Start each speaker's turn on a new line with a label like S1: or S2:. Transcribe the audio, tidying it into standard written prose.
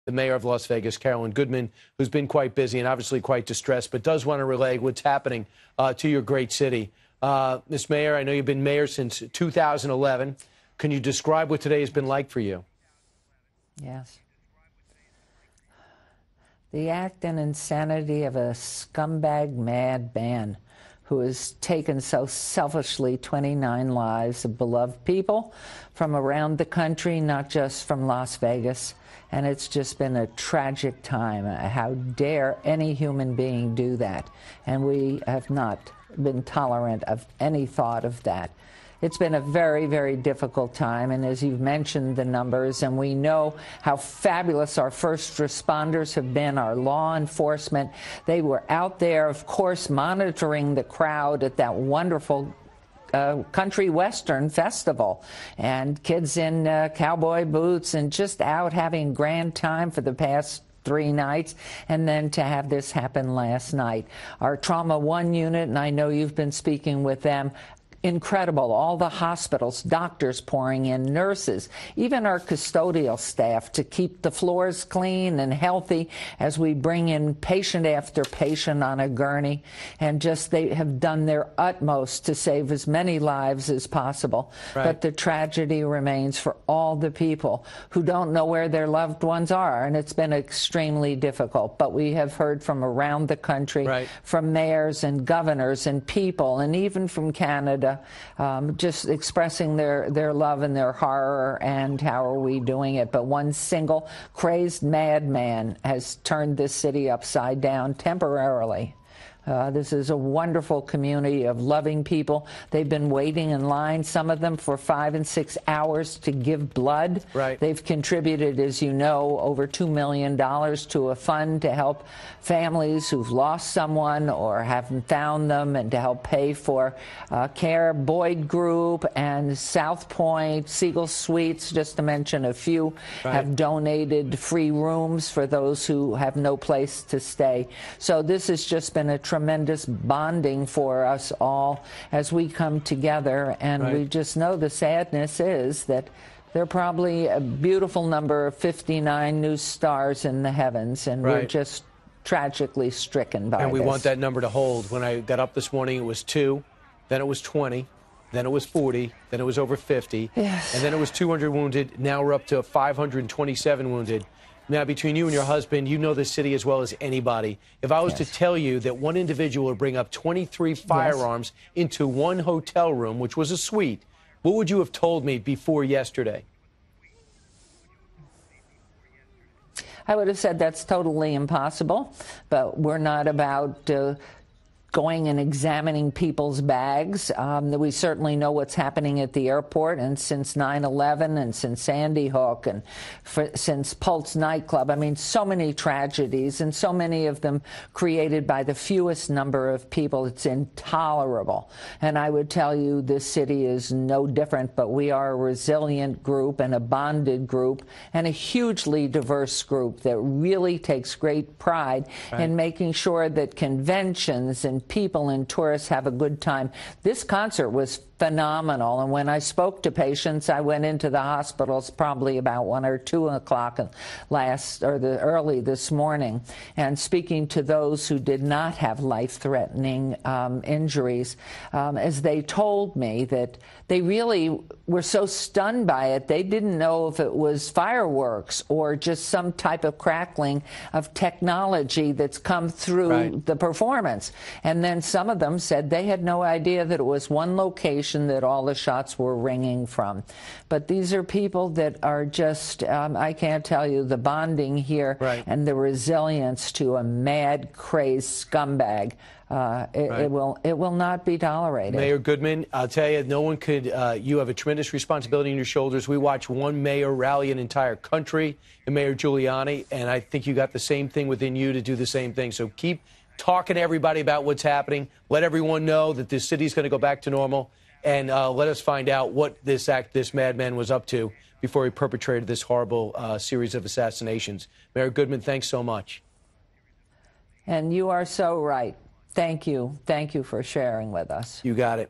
S1: the mayor of Las Vegas, Carolyn Goodman, who's been quite busy and obviously quite distressed, but does want to relay what's happening to your great city. Ms. Mayor, I know you've been mayor since 2011. Can you describe what today has been like for you?
S2: Yes. The act and insanity of a scumbag madman who has taken so selfishly 29 lives of beloved people from around the country, not just from Las Vegas. And it's just been a tragic time. How dare any human being do that? And we have not been tolerant of any thought of that. It's been a very, very difficult time, and as you've mentioned the numbers, and we know how fabulous our first responders have been, our law enforcement. They were out there, of course, monitoring the crowd at that wonderful country western festival, and kids in cowboy boots and just out having grand time for the past 3 nights, and then to have this happen last night. Our Trauma 1 unit, and I know you've been speaking with them, incredible. All the hospitals, doctors pouring in, nurses, even our custodial staff to keep the floors clean and healthy as we bring in patient after patient on a gurney. And just they have done their utmost to save as many lives as possible. Right. But the tragedy remains for all the people who don't know where their loved ones are. And it's been extremely difficult. But we have heard from around the country, right, from mayors and governors and people, and even from Canada, just expressing their love and their horror and how are we doing it. But one single crazed madman has turned this city upside down temporarily. This is a wonderful community of loving people. They've been waiting in line, some of them for 5 and 6 hours to give blood. Right. They've contributed, as you know, over $2 million to a fund to help families who've lost someone or haven't found them, and to help pay for care. Boyd Group and South Point, Siegel Suites, just to mention a few, right, have donated free rooms for those who have no place to stay. So this has just been a tremendous bonding for us all as we come together, and right, we just know the sadness is that there are probably a beautiful number of 59 new stars in the heavens, and right, we're just tragically stricken by this.
S1: And we want that number to hold. When I got up this morning, it was 2, then it was 20, then it was 40, then it was over 50, yes, and then it was 200 wounded. Now we're up to 527 wounded. Now, between you and your husband, you know this city as well as anybody. If I was to tell you that one individual would bring up 23 firearms into one hotel room, which was a suite, what would you have told me before yesterday?
S2: I would have said that's totally impossible, but we're not about going and examining people's bags. We certainly know what's happening at the airport, and since 9/11 and since Sandy Hook and since Pulse nightclub. I mean, so many tragedies, and so many of them created by the fewest number of people. It's intolerable. And I would tell you this city is no different, but we are a resilient group and a bonded group and a hugely diverse group that really takes great pride in making sure that conventions and people and tourists have a good time. This concert was phenomenal, and when I spoke to patients, I went into the hospitals probably about 1 or 2 o'clock early this morning, and speaking to those who did not have life-threatening injuries, as they told me that they really were so stunned by it, they didn't know if it was fireworks or just some type of crackling of technology that's come through the performance. And then some of them said they had no idea that it was one location that all the shots were ringing from. But these are people that are just, I can't tell you, the bonding here and the resilience to a mad, crazed scumbag. It will not be tolerated.
S1: Mayor Goodman, I'll tell you, no one could, you have a tremendous responsibility on your shoulders. We watched one mayor rally an entire country, and Mayor Giuliani, and I think you got the same thing within you to do the same thing. So keep talking to everybody about what's happening. Let everyone know that this city's going to go back to normal, and let us find out what this madman was up to before he perpetrated this horrible series of assassinations. Mayor Goodman, thanks so much.
S2: And you are so right. Thank you. Thank you for sharing with us.
S1: You got it.